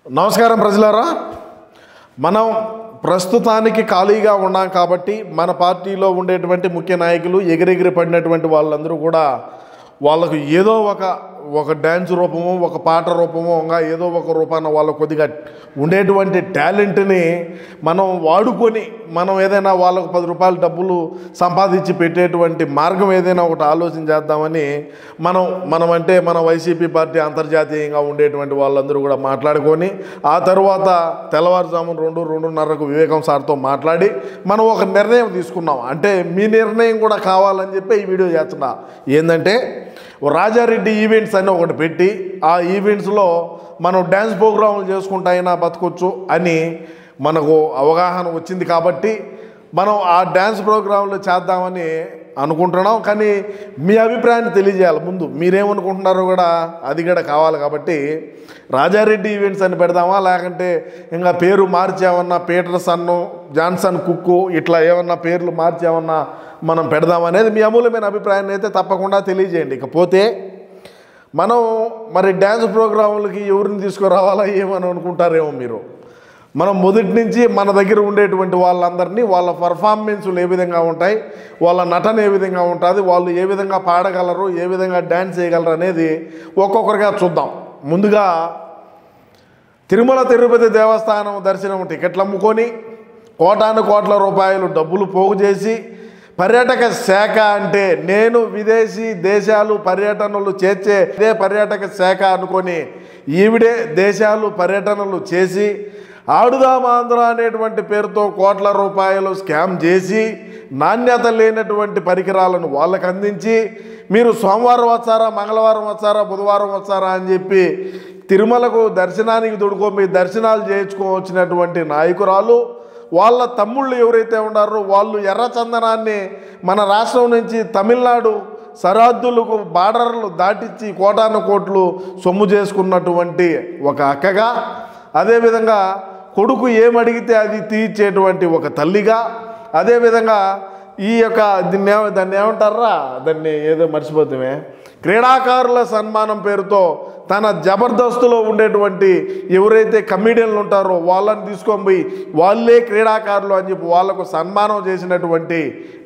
నమస్కారం ప్రజలారా, మనం ప్రస్తుతానికి ఖాళీగా ఉన్నాం కాబట్టి మన పార్టీలో ఉండేటువంటి ముఖ్య నాయకులు ఎగిరెగిరి పడినటువంటి వాళ్ళందరూ కూడా వాళ్ళకు ఏదో ఒక డ్యాన్స్ రూపమో ఒక పాట రూపమో ఇంకా ఏదో ఒక రూపాన వాళ్ళకు కొద్దిగా ఉండేటువంటి టాలెంట్ని మనం వాడుకొని మనం ఏదైనా వాళ్ళకు 10 రూపాయల డబ్బులు సంపాదించి పెట్టేటువంటి మార్గం ఏదైనా ఒకటి ఆలోచన చేద్దామని మన వైసీపీ పార్టీ అంతర్జాతీయంగా ఉండేటువంటి వాళ్ళందరూ కూడా మాట్లాడుకొని ఆ తర్వాత తెల్లవారుజామున 2-2:30కు వివేకం సార్తో మాట్లాడి మనం ఒక నిర్ణయం తీసుకున్నాం. అంటే మీ నిర్ణయం కూడా కావాలని చెప్పి ఈ వీడియో చేస్తున్నా. ఏంటంటే రాజారెడ్డి ఈవెంట్స్ అని ఒకటి పెట్టి ఆ ఈవెంట్స్లో మనం డ్యాన్స్ ప్రోగ్రాములు చేసుకుంటా అయినా బతకొచ్చు అని మనకు అవగాహన వచ్చింది కాబట్టి మనం ఆ డ్యాన్స్ ప్రోగ్రాంలు చేద్దామని అనుకుంటున్నాం. కానీ మీ అభిప్రాయాన్ని తెలియజేయాలి. ముందు మీరేమనుకుంటున్నారో కూడా అది కూడా కావాలి. కాబట్టి రాజారెడ్డి ఈవెంట్స్ అని పెడదామా, లేకంటే ఇంకా పేరు మార్చేమన్నా పీటర్సన్, జాన్సన్ కుక్కు ఇట్లా ఏమన్నా పేర్లు మార్చేమన్నా మనం పెడదామనేది మీ అమూల్యమైన అభిప్రాయాన్ని అయితే తప్పకుండా తెలియజేయండి. ఇకపోతే మనం మరి డ్యాన్స్ ప్రోగ్రాములకి ఎవరిని తీసుకురావాలా ఏమని అనుకుంటారేమో మీరు. మనం మొదటి నుంచి మన దగ్గర ఉండేటువంటి వాళ్ళందరినీ వాళ్ళ పర్ఫార్మెన్స్లు ఏ విధంగా ఉంటాయి, వాళ్ళ నటన ఏ విధంగా ఉంటుంది, వాళ్ళు ఏ విధంగా పాడగలరు, ఏ విధంగా డ్యాన్స్ చేయగలరు అనేది ఒక్కొక్కరిగా చూద్దాం. ముందుగా తిరుమల తిరుపతి దేవస్థానం దర్శనం టికెట్లు అమ్ముకొని కోట్ల రూపాయలు డబ్బులు పోగు చేసి పర్యాటక శాఖ అంటే నేను విదేశీ దేశాలు పర్యటనలు చేర్చే ఇదే పర్యాటక శాఖ అనుకొని ఈవిడే దేశాలు పర్యటనలు చేసి ఆడుదామాంధ్ర అనేటువంటి పేరుతో కోట్ల రూపాయలు స్కామ్ చేసి నాణ్యత లేనటువంటి పరికరాలను వాళ్ళకు అందించి మీరు సోమవారం వచ్చారా, మంగళవారం వచ్చారా, బుధవారం వచ్చారా అని చెప్పి తిరుమలకు దర్శనానికి దొడుకో మీ దర్శనాలు చేయించుకోవచ్చినటువంటి నాయకురాలు వాళ్ళ తమ్ముళ్ళు ఎవరైతే ఉన్నారో వాళ్ళు ఎర్రచందనాన్ని మన రాష్ట్రం నుంచి తమిళనాడు సరిహద్దులకు బార్డర్లు దాటించి కోట్లు సొమ్ము చేసుకున్నటువంటి ఒక అక్కగా, అదేవిధంగా కొడుకు ఏమడిగితే అది తీర్చేటువంటి ఒక తల్లిగా, అదేవిధంగా ఈ యొక్క దాన్ని ఏమంటారా, దాన్ని ఏదో మర్చిపోతామే, క్రీడాకారుల సన్మానం పేరుతో తన జబర్దస్తులో ఉండేటువంటి ఎవరైతే కమెడియన్లు ఉంటారో వాళ్ళని తీసుకొని పోయి వాళ్ళే క్రీడాకారులు అని చెప్పి వాళ్లకు సన్మానం చేసినటువంటి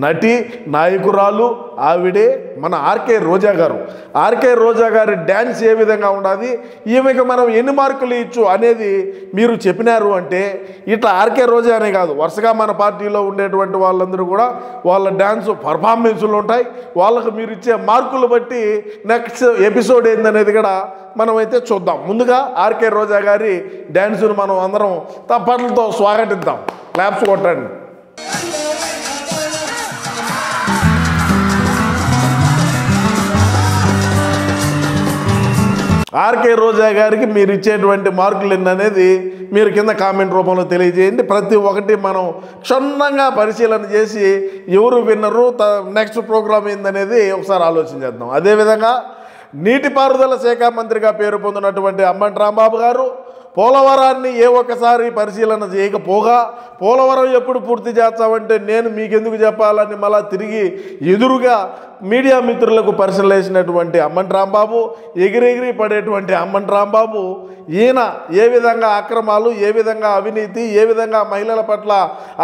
నటి నాయకురాలు ఆవిడే మన ఆర్కే రోజా గారు. ఆర్కే రోజా గారి డ్యాన్స్ ఏ విధంగా ఉండాలి, ఈమెకి మనం ఎన్ని మార్కులు ఇచ్చు అనేది మీరు చెప్పినారు అంటే ఇట్లా ఆర్కే రోజా అనే కాదు, వరుసగా మన పార్టీలో ఉండేటువంటి వాళ్ళందరూ కూడా వాళ్ళ డ్యాన్స్ పర్ఫార్మెన్స్లు ఉంటాయి. వాళ్ళకు మీరు ఇచ్చే మార్కులు బట్టి నెక్స్ట్ ఎపిసోడ్ ఏందనేది కూడా మనమైతే చూద్దాం. ముందుగా ఆర్కే రోజా గారి డ్యాన్సును మనం అందరం తప్పట్లతో స్వాగతిద్దాం. క్లాప్స్ కొట్టండి. ఆర్కే రోజా గారికి మీరు ఇచ్చేటువంటి మార్కులు ఎన్ననేది మీరు కింద కామెంట్ రూపంలో తెలియజేయండి. ప్రతి ఒక్కటి మనం క్షుణ్ణంగా పరిశీలన చేసి ఎవరు విన్నరు, నెక్స్ట్ ప్రోగ్రామ్ ఏందనేది ఒకసారి ఆలోచన చేద్దాం. అదేవిధంగా నీటిపారుదల శాఖ మంత్రిగా పేరు పొందినటువంటి అంబటి రాంబాబు గారు పోలవరాన్ని ఒక్కసారి పరిశీలన చేయకపోగా పోలవరం ఎప్పుడు పూర్తి చేస్తామంటే నేను మీకెందుకు చెప్పాలని మళ్ళా తిరిగి ఎదురుగా మీడియా మిత్రులకు పరిశీలన వేసినటువంటి అంబటి రాంబాబు, ఎగిరెగిరి పడేటువంటి అంబటి రాంబాబు ఈయన ఏ విధంగా అక్రమాలు, ఏ విధంగా అవినీతి, ఏ విధంగా మహిళల పట్ల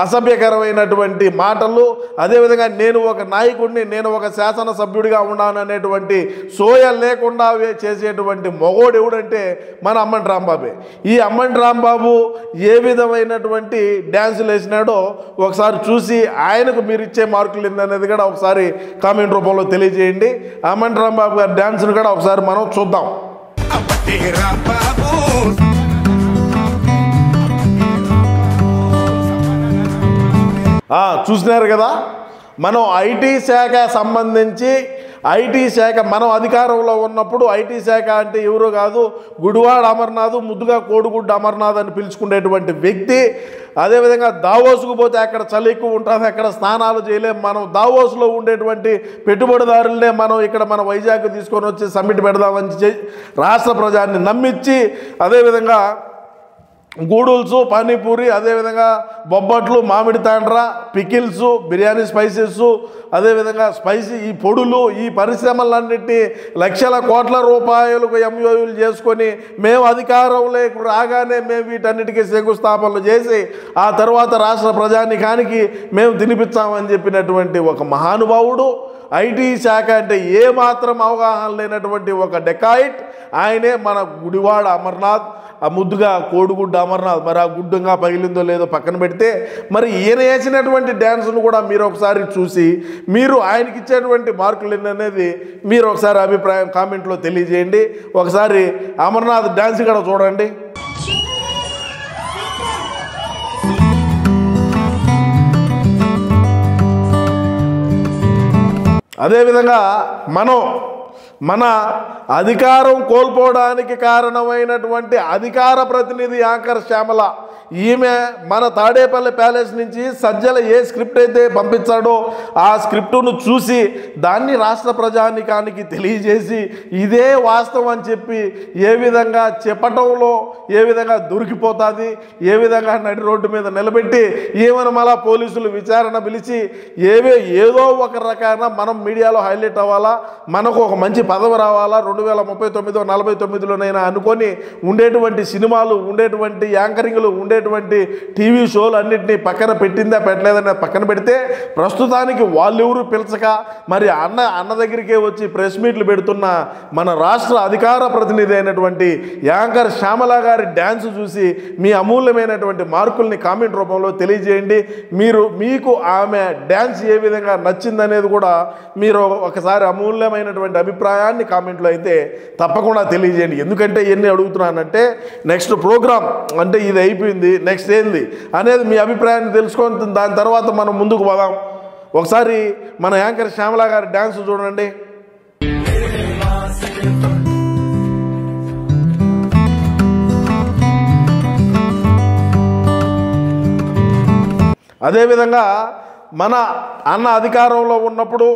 అసభ్యకరమైనటువంటి మాటలు, అదేవిధంగా నేను ఒక నాయకుడిని, నేను ఒక శాసనసభ్యుడిగా ఉన్నాను అనేటువంటి సోయ లేకుండా చేసేటువంటి మొగోడు ఎవడంటే మన అంబటి రాంబాబే. ఈ అంబటి రాంబాబు ఏ విధమైనటువంటి డ్యాన్సులు వేసినాడో ఒకసారి చూసి ఆయనకు మీరు ఇచ్చే మార్కులు ఏందనేది కూడా ఒకసారి కామెంట్ రూపంలో తెలియజేయండి. అంబటి రాంబాబు గారి డ్యాన్స్ను కూడా ఒకసారి మనం చూద్దాం. చూసినారు కదా, మనం ఐటీ శాఖ సంబంధించి ఐటీ శాఖ మనం అధికారంలో ఉన్నప్పుడు ఐటీ శాఖ అంటే ఎవరో కాదు, గుడివాడ అమర్నాథ్, ముద్దుగా కోడిగుడ్డ అమర్నాథ్ అని పిలుచుకునేటువంటి వ్యక్తి. అదేవిధంగా దావోస్కు పోతే అక్కడ చలి ఎక్కువ ఉంటుంది, అక్కడ స్నానాలు చేయలేము. మనం దావోస్లో ఉండేటువంటి పెట్టుబడిదారులనే మనం ఇక్కడ మన వైజాగ్ తీసుకొని వచ్చి సమ్మిట్ పెడదామని రాష్ట్ర ప్రజాన్ని నమ్మించి, అదేవిధంగా గూడుల్స్, పానీపూరి, అదేవిధంగా బొబ్బట్లు, మామిడి తాండ్ర, పికిల్స్, బిర్యానీ స్పైసెస్, అదేవిధంగా స్పైసీ ఈ పొడులు, ఈ పరిశ్రమలన్నింటినీ లక్షల కోట్ల రూపాయలకు ఎంఓయూలు చేసుకొని మేము అధికారంలోకి రాగానే మేము వీటన్నిటికీ శంకుస్థాపనలు చేసి ఆ తర్వాత రాష్ట్ర ప్రజానికానికి మేము తినిపించామని చెప్పినటువంటి ఒక మహానుభావుడు, ఐటీ శాఖ అంటే ఏమాత్రం అవగాహన లేనటువంటి ఒక డెకాయిట్ ఆయనే మన గుడివాడ అమర్నాథ్. ఆ ముద్దుగా కోడిగుడ్డు అమర్నాథ్. మరి ఆ గుడ్డుగా పగిలిందో లేదో పక్కన పెడితే మరి ఈయన వేసినటువంటి డ్యాన్స్ను కూడా మీరు ఒకసారి చూసి మీరు ఆయనకి ఇచ్చేటువంటి మార్కులు అనేది మీరు ఒకసారి అభిప్రాయం కామెంట్లో తెలియజేయండి. ఒకసారి అమర్నాథ్ డ్యాన్స్ కూడా చూడండి. అదేవిధంగా మన అధికారం కోల్పోవడానికి కారణమైనటువంటి అధికార ప్రతినిధి యాంకర్ శ్యామల, ఈమె మన తాడేపల్లి ప్యాలెస్ నుంచి సజ్జల ఏ స్క్రిప్ట్ అయితే పంపించాడో ఆ స్క్రిప్టును చూసి దాన్ని రాష్ట్ర ప్రజానికానికి తెలియజేసి ఇదే వాస్తవం అని చెప్పి ఏ విధంగా చెప్పటంలో ఏ విధంగా దొరికిపోతుంది, ఏ విధంగా నడి రోడ్డు మీద నిలబెట్టి ఏమైనా మళ్ళా పోలీసులు విచారణ పిలిచి ఏదో ఒక రకాన మనం మీడియాలో హైలైట్ అవ్వాలా, మనకు ఒక మంచి పదవి రావాలా, 2039 49లోనైనా అనుకొని ఉండేటువంటి సినిమాలు, ఉండేటువంటి యాంకరింగ్లు, ఉండేటువంటి టీవీ షోలు అన్నింటినీ పక్కన పెట్టిందా పెట్టలేదని పక్కన పెడితే ప్రస్తుతానికి వాళ్ళెవరు పిలచక మరి అన్న దగ్గరికే వచ్చి ప్రెస్ మీట్లు పెడుతున్న మన రాష్ట్ర అధికార ప్రతినిధి అయినటువంటి యాంకర్ శ్యామల గారి డ్యాన్స్ చూసి మీ అమూల్యమైనటువంటి మార్కుల్ని కామెంట్ రూపంలో తెలియజేయండి. మీకు ఆమె డ్యాన్స్ ఏ విధంగా నచ్చిందనేది కూడా మీరు ఒకసారి అమూల్యమైనటువంటి అభిప్రాయాన్ని కామెంట్లో అయితే తప్పకుండా తెలియజేయండి. ఎందుకంటే ఎన్ని అడుగుతున్నానంటే నెక్స్ట్ ప్రోగ్రామ్ అంటే ఇది అయిపోయింది, నెక్స్ట్ ఏంది అనేది మీ అభిప్రాయాన్ని తెలుసుకొని దాని తర్వాత మనం ముందుకు పోదాం. ఒకసారి మన యాంకర్ శ్యామల గారి డ్యాన్స్ చూడండి. అదేవిధంగా మన అన్న అధికారంలో ఉన్నప్పుడు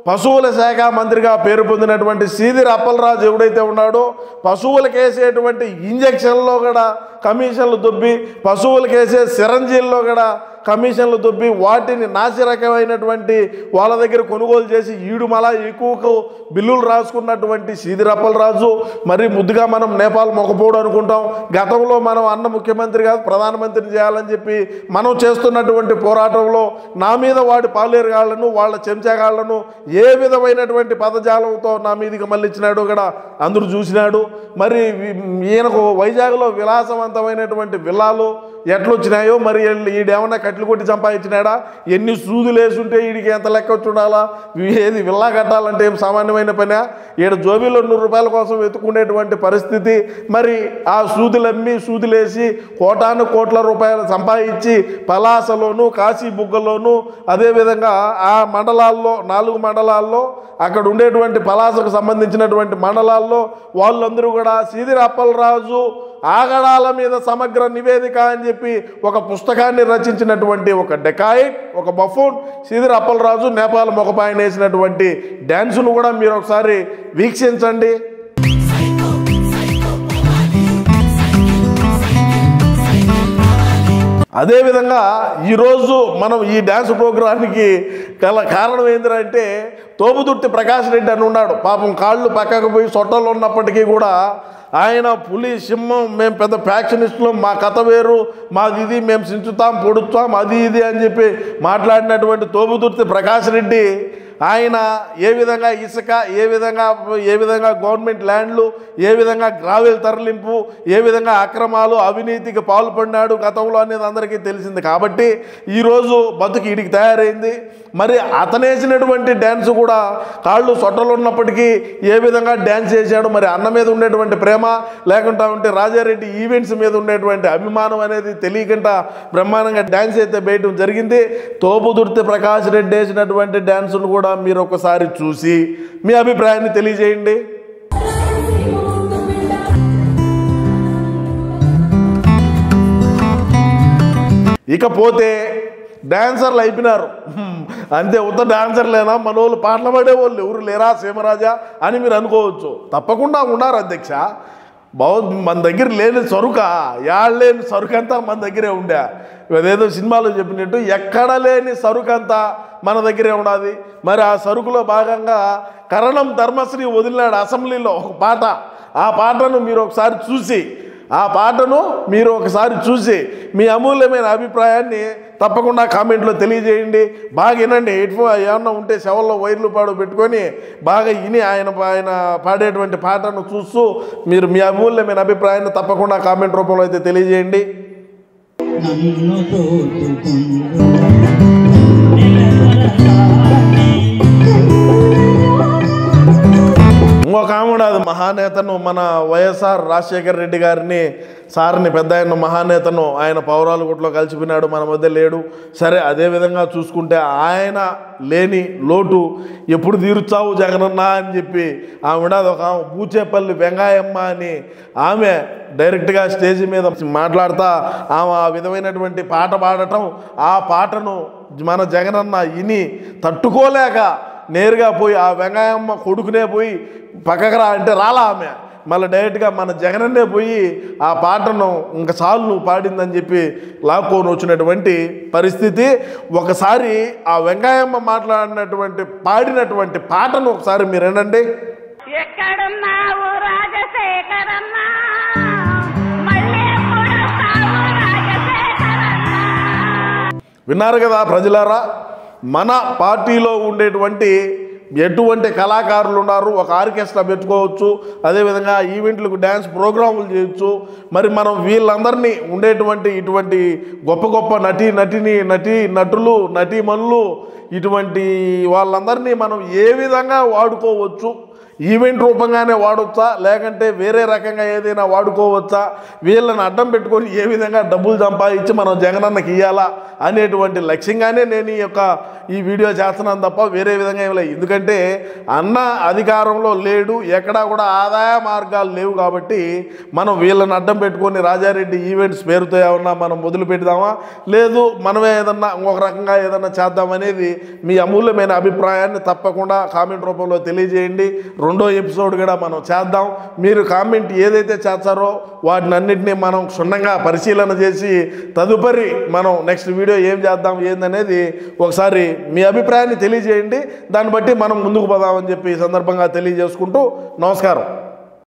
పశువుల శాఖ మంత్రిగా పేరు పొందినటువంటి సీదిరి అప్పలరాజు ఎవడైతే ఉన్నాడో పశువులకు వేసేటువంటి ఇంజక్షన్లో కూడా కమిషన్లు దొబ్బి, పశువులకు వేసే సిరంజీల్లో కూడా కమిషన్లు దొబ్బి వాటిని నాసిరకమైనటువంటి వాళ్ళ దగ్గర కొనుగోలు చేసి ఈడుమలా ఎక్కువకు బిల్లులు రాసుకున్నటువంటి సీదిరి అప్పలరాజు మరి ముద్దుగా మనం నేపాల్ మొక్కపోడు అనుకుంటాం. గతంలో మనం అన్న ముఖ్యమంత్రి కాదు ప్రధానమంత్రిని చేయాలని చెప్పి మనం చేస్తున్నటువంటి పోరాటంలో నా మీద వాడి పాలేరుగాళ్లను వాళ్ళ చెంచాగాళ్లను ఏ విధమైనటువంటి పదజాలంతో నా మీదకి మళ్ళించినాడు కూడా అందరూ చూసినాడు. మరి ఈయనకు వైజాగ్లో విలాసవంతమైనటువంటి విల్లాలు ఎట్లొచ్చినాయో మరి ఈడేమన్నా కట్లు కొట్టి సంపాదించినాడా, ఎన్ని సూదులు వేసుంటే వీడికి ఎంత లెక్క వచ్చి ఉండాలా, ఏది విల్లా కట్టాలంటే ఏం సామాన్యమైన పని, ఈడ జోబీలో 100 రూపాయల కోసం వెతుకునేటువంటి పరిస్థితి. మరి ఆ సూదులమ్మి సూదులేసి కోట్ల రూపాయలు సంపాదించి పలాసలోను కాశీబుగ్గలోను అదేవిధంగా ఆ మండలాల్లో 4 మండలాల్లో అక్కడ ఉండేటువంటి పలాసకు సంబంధించినటువంటి మండలాల్లో వాళ్ళందరూ కూడా సీదిరి అప్పలరాజు ఆగడాల మీద సమగ్ర నివేదిక అని చెప్పి ఒక పుస్తకాన్ని రచించినటువంటి ఒక డెకాయిట్, ఒక బఫూన్ సీదిరి అప్పలరాజు నేపాల్ మొగపాయన వేసినటువంటి డ్యాన్సును కూడా మీరు ఒకసారి వీక్షించండి. అదేవిధంగా ఈరోజు మనం ఈ డ్యాన్స్ ప్రోగ్రాంకి కారణం ఏంటంటే తోపుదుర్తి ప్రకాష్ రెడ్డి అని ఉన్నాడు. పాపం కాళ్ళు పక్కకు పోయి సొట్టలు ఉన్నప్పటికీ కూడా ఆయన పులి సింహం, మేము పెద్ద ఫ్యాక్షనిస్టులు, మా కథ వేరు, మాది ఇది, మేము సించుతాం పొడుస్తాం అది ఇది అని చెప్పి మాట్లాడినటువంటి తోపుదుర్తి ప్రకాష్ రెడ్డి ఆయన ఏ విధంగా ఇసుక, ఏ విధంగా గవర్నమెంట్ ల్యాండ్లు, ఏ విధంగా గ్రావెల్ తరలింపు, ఏ విధంగా అక్రమాలు అవినీతికి పాల్పడినాడు గతంలో అనేది అందరికీ తెలిసింది. కాబట్టి ఈరోజు బతుకు ఈడికి తయారైంది. మరి అతనేసినటువంటి డ్యాన్స్ కూడా కాళ్ళు సొట్టలు ఉన్నప్పటికీ ఏ విధంగా డ్యాన్స్ చేశాడు, మరి అన్న మీద ఉండేటువంటి ప్రేమ లేకుండా ఉంటే రాజారెడ్డి ఈవెంట్స్ మీద ఉండేటువంటి అభిమానం అనేది తెలియకుండా బ్రహ్మాండంగా డ్యాన్స్ అయితే వేయడం జరిగింది. తోపుదుర్తి ప్రకాష్ రెడ్డి వేసినటువంటి డ్యాన్సును కూడా మీరు ఒకసారి చూసి మీ అభిప్రాయాన్ని తెలియజేయండి. ఇకపోతే డాన్సర్లు అయిపోయినారు అంతే. ఉత్త డాన్సర్లేనా, మన వాళ్ళు పాటలు పాడేవాళ్ళు ఎవరు లేరా సీమరాజా అని మీరు అనుకోవచ్చు. తప్పకుండా ఉన్నారు అధ్యక్ష. మన దగ్గర లేని సరుక లేని సరుకంతా మన దగ్గరే ఉండే. అదేదో సినిమాలో చెప్పినట్టు ఎక్కడ లేని సరుకంతా మన దగ్గరే ఉన్నది. మరి ఆ సరుకులో భాగంగా కరణం ధర్మశ్రీ వదిలినాడు అసెంబ్లీలో ఒక పాట. ఆ పాటను మీరు ఒకసారి చూసి మీ అమూల్యమైన అభిప్రాయాన్ని తప్పకుండా కామెంట్లో తెలియజేయండి. బాగా వినండి. ఏమన్నా ఉంటే శవల్లో వైర్లు పెట్టుకొని బాగా విని ఆయన పాడేటువంటి పాటను చూస్తూ మీరు మీ అమూల్యమైన అభిప్రాయాన్ని తప్పకుండా కామెంట్ రూపంలో అయితే తెలియజేయండి. ఇంకొక ఆమె మహానేతను మన వైఎస్ఆర్ రాజశేఖర రెడ్డి గారిని సార్ని పెద్ద ఆయన మహానేతను ఆయన పౌరాలగుట్లో కలిసిపోయినాడు, మన మధ్య లేడు. సరే, అదేవిధంగా చూసుకుంటే ఆయన లేని లోటు ఎప్పుడు తీరుచావు జగనన్న అని చెప్పి ఆవిడ ఒక బూచేపల్లి వెంగాయమ్మ అని ఆమె డైరెక్ట్గా స్టేజ్ మీద మాట్లాడుతూ ఆమె ఆ విధమైనటువంటి పాట పాడటం, ఆ పాటను మన జగనన్న విని తట్టుకోలేక నేరుగా పోయి ఆ వెంగాయమ్మ కొడుకునే పోయి పక్కకు రా అంటే రాలా ఆమె. మళ్ళీ డైరెక్ట్గా మన జగనన్నే పోయి ఆ పాటను ఇంకా చాలు నువ్వు పాడిందని చెప్పి లాక్కొని వచ్చినటువంటి పరిస్థితి. ఒకసారి ఆ వెంగాయమ్మ పాడినటువంటి పాటను ఒకసారి మీరు వినండి. విన్నారు కదా ప్రజలారా, మన పార్టీలో ఉండేటువంటి ఎటువంటి కళాకారులు ఉన్నారు, ఒక ఆర్కెస్ట్రా పెట్టుకోవచ్చు, అదేవిధంగా ఈవెంట్లకు డ్యాన్స్ ప్రోగ్రాములు చేయొచ్చు. మరి మనం వీళ్ళందరినీ ఉండేటువంటి ఇటువంటి గొప్ప గొప్ప నటులు నటీమణులు ఇటువంటి వాళ్ళందరినీ మనం ఏ విధంగా వాడుకోవచ్చు, ఈవెంట్ రూపంగానే వాడవచ్చా లేకంటే వేరే రకంగా ఏదైనా వాడుకోవచ్చా, వీళ్ళని అడ్డం పెట్టుకొని ఏ విధంగా డబ్బులు సంపాదించి మనం జగనన్నకి ఇవ్వాలా అనేటువంటి లక్ష్యంగానే నేను ఈ వీడియో చేస్తున్నాను తప్ప వేరే విధంగా ఏం లేదు. ఎందుకంటే అన్న అధికారంలో లేడు, ఎక్కడా కూడా ఆదాయ మార్గాలు లేవు. కాబట్టి మనం వీళ్ళని అడ్డం పెట్టుకొని రాజారెడ్డి ఈవెంట్స్ పేరుతో ఏమన్నా మనం మొదలు పెడదామా, లేదు మనమే ఏదన్నా ఇంకొక రకంగా ఏదన్నా చేద్దామనేది మీ అమూల్యమైన అభిప్రాయాన్ని తప్పకుండా కామెంట్ రూపంలో తెలియజేయండి. రెండో ఎపిసోడ్ కూడా మనం చేద్దాం. మీరు కామెంట్ ఏదైతే చేస్తారో వాటిని అన్నింటినీ మనం క్షుణ్ణంగా పరిశీలన చేసి తదుపరి మనం నెక్స్ట్ వీడియో ఏం చేద్దాం ఏందనేది ఒకసారి మీ అభిప్రాయాన్ని తెలియజేయండి. దాన్ని బట్టి మనం ముందుకు పోదామని చెప్పి ఈ సందర్భంగా తెలియజేసుకుంటూ నమస్కారం.